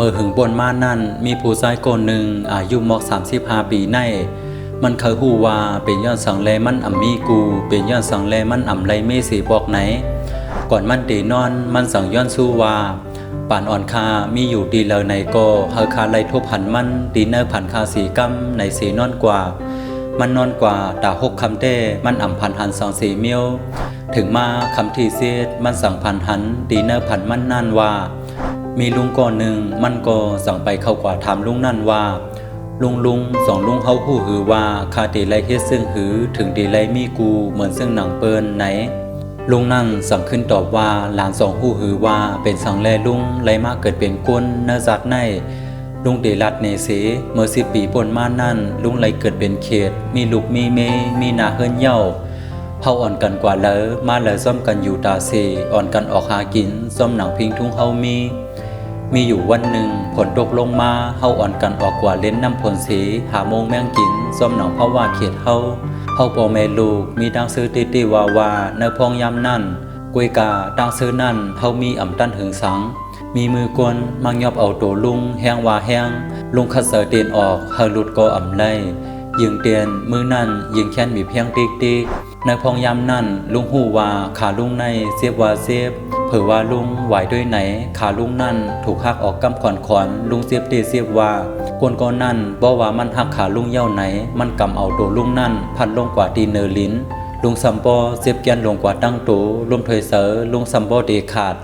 เมื่อหึงบนมานั่นมีผู้ชายคนหนึ่งอายุมอก35 ปีในมันเคยฮู้ว่าเป็นย้อนสังแลมันอ่ำมีกูเป็นย้อนสังแลมันอ่ำไรเมสีบอกไหนก่อนมันตีนอนมันสั่งย้อนสู้ว่าป่านอ่อนคามีอยู่ดีเลยในโกเฮอคาไลทบหันมันดีเนอร์ผันคาสีกำในสีนอนกว่ามันนอนกว่าตา6 คำเต้มันอ่ำพันหัน2-4 เมียวถึงมาคำที่เสียดมันสั่งพันหันดีเนอร์ผันมันนั่นว่ามีลุงก่อนหนึ่งมันก็สั่งไปเข้ากว่าถามลุงนั่นว่าลุงสองลุงเฮาฮู้หือว่าคาตีไรเฮ็ดซึ่งหือถึงตีไรมีกูเหมือนซึ่งหนังเปิ้นไหนลุงนั่นสั่งขึ้นตอบว่าหลานสองฮู้หือว่าเป็นสังแลลุงไรมาเกิดเป็นกุนเนจัดในลุงเดลัดเนเสเมื่อ10 ปีป่นมานั่นลุงไรเกิดเป็นเขตมีลูกมีเมมีนาเฮิรนเย่าเฮาอ่อนกันกว่าแล้วมาแล้วซ่อมกันอยู่ตาเสอ่อนกันออกหากินซ่อมหนังพิงทุ่งเฮามีอยู่วันหนึ่งฝนตกลงมาเฮาอ่อนกันออกกว่าเล่นน้ำผลสีหาโมงแมงกินซ่อมหนองเพราะว่าเขตเฮาพ่อแม่ลูกมีดังซื้อติว่าในพองยามนั่นกวยกาดังซื้อนั่นเฮามีอ่ำตันหึงสังมีมือกวนมังยอบเอาตัวลุงแห้งว่าแห้งลุงคัดเสอเตียนออกเฮาหลุดก็อ่ำไล่ยิงเตียนมือนั่นยิงแค้นมีเพียงติ๊กในพองยามนั่นลุงหู้ว่าขาลุงในเสียบว่าเสียบเผื่อว่าลุงไหวด้วยไหนขาลุงนั่นถูกหักออกกำขอนลุงเสียบเสียบว่ากวนก้อนนั่นบอกว่ามันหักขาลุงเย่าไหนมันกำเอาตัวลุงนั่นพัดลงกว่าตีเนอลิ้นลุงซัมโบเสียบแกนลงกว่าตั้งตูลุงถอยเสอลุงซัมโบเดขาด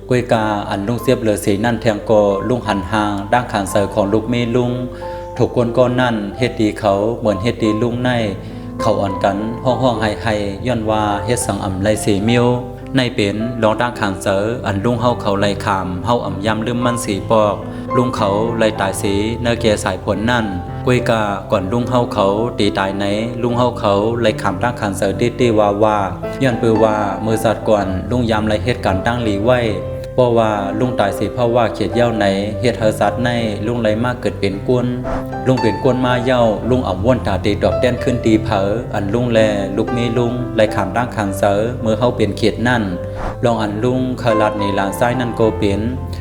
กวยกาอันลุงเสียบเหลือสีนั่นแทงโกลุงหันห่างด้านขางเสอของลูกเมลุงถูกกวนก้อนนั่นเฮ็ดดีเขาเหมือนเฮ็ดดีลุงในเขาอ่อนกันห้องไห้ย้อนว่าเฮ็ดสังอ่ำไรสีมิวในเป็นลองด้านขางเสออันลุงเฮาเขาไล่ขามเฮาอ่ำยำลืมมันสีปอกลุงเขาไล่ตายสีเนื้อแก่สายผลนั่นกวยกาก่อนลุงเฮาเขาตีตายไหนลุงเฮาเขาไล่ขามด้านขางเสอตีว่าย้อนปือว่ามือสัตว์ก่อนลุงยำไล่เหตุการณ์ตั้งหลีไว้เพราะว่าลุงตายสิเพราะว่าเขียดเย้าไหนเฮ็ดเฮอสัตว์ในลุงไล่มากเกิดเป็นกวนลุงเป็นกวนมาเย้าลุงอ่ำว่นตาตีดอกแดนขึ้นตีเผออันลุงแลลูกมีลุงไล่ขามด้านขางเสอเมื่อเฮาเป็นเขียดนั่นลองอันลุงเคยลัดในหลานซ้ายนั่นก็เป็น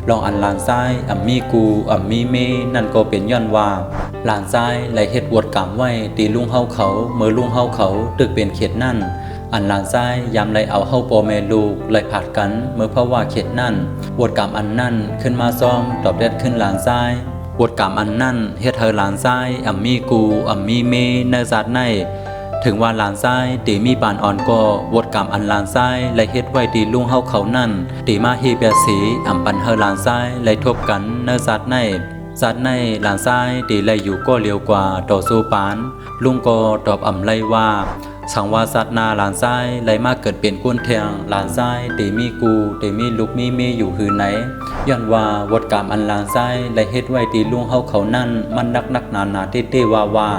ลองอันหลานซ้ายอ่ำมีกูอ่ำมีเมนั่นก็เป็นย้อนว่าหลานซ้ายไล่เฮ็ดวดกรรมไว้ตีลุงเฮาเขาเมื่อลุงเฮาเขาตึกเป็นเขียดนั่นอันหลานซ้ายยำไล่เอาเฮาพ่อแม่ลูกไล่ผัดกันเมื่อเพราะว่าเขียดนั่นวดกรรมอันนั่นขึ้นมาซ้อมตอบแดดขึ้นหลานซ้ายวดกรรมอันนั่นเฮ็ดเธอหลานซ้ายอ่ำมีกูอ่ำมีเมเนจัดในถึงว่าหลานซ้ายตีมีปานอ่อนก็วดกรรมอันหลานซ้ายและเฮ็ดไว้ตีลุงเฮาเขานั่นตีมาเฮเปียสีอ่ำปันเฮอหลานซ้ายและทบกันเนจัดในจัดในหลานซ้ายตีไล่อยู่ก็เร็วกว่าต่อสู้ปานลุงก็ตอบอ่ำไล่ว่าสังวาสัตนาหลานซ้ายไล่มาเกิดเป็นก้นแทงหลานซ้ายตีมีกูตีมีลูกมีเมอยู่หือไหนย้อนว่าวดกรรมอันหลานซ้ายไล่เฮ็ดไว้ตีลุงเฮาเขานั่นมันนักหนาว่า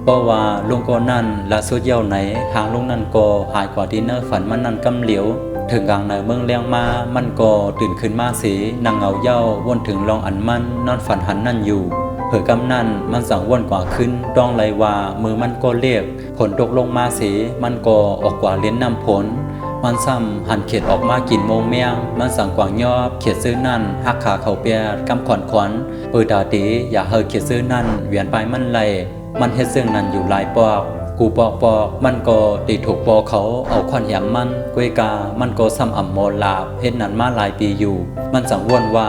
เพราะว่าลุงก็นั่นลาสุดเย้าไหนหางลุงนั่นก็หายกว่าที่เนอฝันมันนั่นกำเหลียวถึงกลางในเมืองเลี้ยงมามันก็ตื่นขึ้นมาสีนางเงาเย้าวนถึงลองอันมันนอนฝันหันนั่นอยู่เผยกำนั่นมันสั่งว่นกว่าขึ้นต้องไรว่ามือมันก็เรียกผลตกลงมาสีมันก็ออกกว่าเลี้ยนน้ำผลมันซ้ำหันเขียดออกมากินโมงเมียงมันสั่งกว่างยอบเขียดซื้อนั่นหักขาเขาเปียกำขอนปือดาตีอย่าเฮอเขียดซื้อนั่นเวียนไปมันไหลมันเฮ็ดซึ่งนั่นอยู่หลายปอกกูปอกมันก็ตีถูกปอเขาเอาควันแหมมันกวยกามันก็ซ้ำอ่ำโมลาบเฮ็ดนั่นมาหลายปีอยู่มันสั่งว่นว่า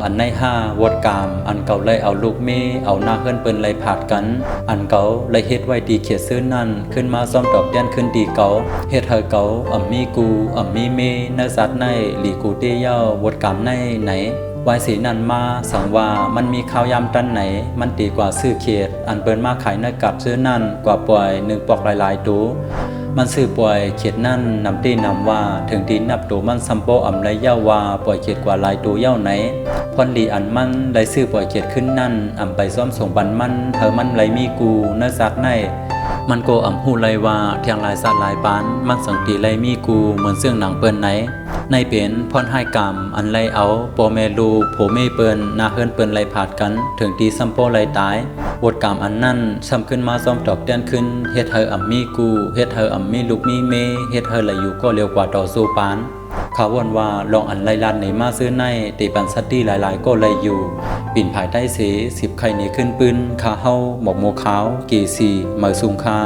อันใน5วดกามอันเก่าเลยเอาลูกเมเอาหน้าเฮือนเปิ้นเลยผาดกันอันเก่าเลยเฮ็ดไว้ดีเขียดซื้อนั่นขึ้นมาซ่อมดอกแดนขึ้นดีเก่าเฮ็ดเฮอเก่าอ่ำมีกูอ่ำมีเมเนสัตในหลีกูเตเย้าวดกามในไหนวายสีนั่นมาสั่งว่ามันมีข้าวยำตันไหนมันตีกว่าซื้อเขียดอันเปิ้นมาขายในกัดซื้อนั่นกว่าปล่อย1 ปอกหลายตัวมันซื้อปล่อยเขียดนั่นนำตีนำว่าถึงตีนับตัวมันซัมโปอ่ำไรเย้าว่าปล่อยเขียดกว่าหลายตัวเย้าไหนพอนดีอันมันได้ซื้อปล่อยเขียดขึ้นนั่นอ่ำไปซ่อมส่งบันมันเธอมันไรมีกูเนื้อซักในมันโกอ่ำหูไรว่าเทียงหลายสัตว์หลายปานมันสังตีไรมีกูเหมือนเสื่องหนังเปิ้นไหนในเป็นพอนให้กรรมอันไรเอาโปเมลูโผเมเปิ้นนาเฮิรนเปิ้นไรผาดกันถึงตีซัมโปไรตายบทกรรมอันนั่นซ้ำขึ้นมาซ่อมตอกแดนขึ้นเฮ็ดเธออ่ำมีกูเฮ็ดเธออ่ำมีลูกมีเมเฮ็ดเธอไหลอยู่ก็เร็วกว่าต่อสู้ปาน ขาวนว่าลองอันไลลันในมาซื้อในตีปันซัตตี้หลายๆก็เลยอยู่ปิ่นภายใต้เส10ไข่นี้ขึ้นปืนขาเฮาหมกโมขาวกีสีเมอซุงคา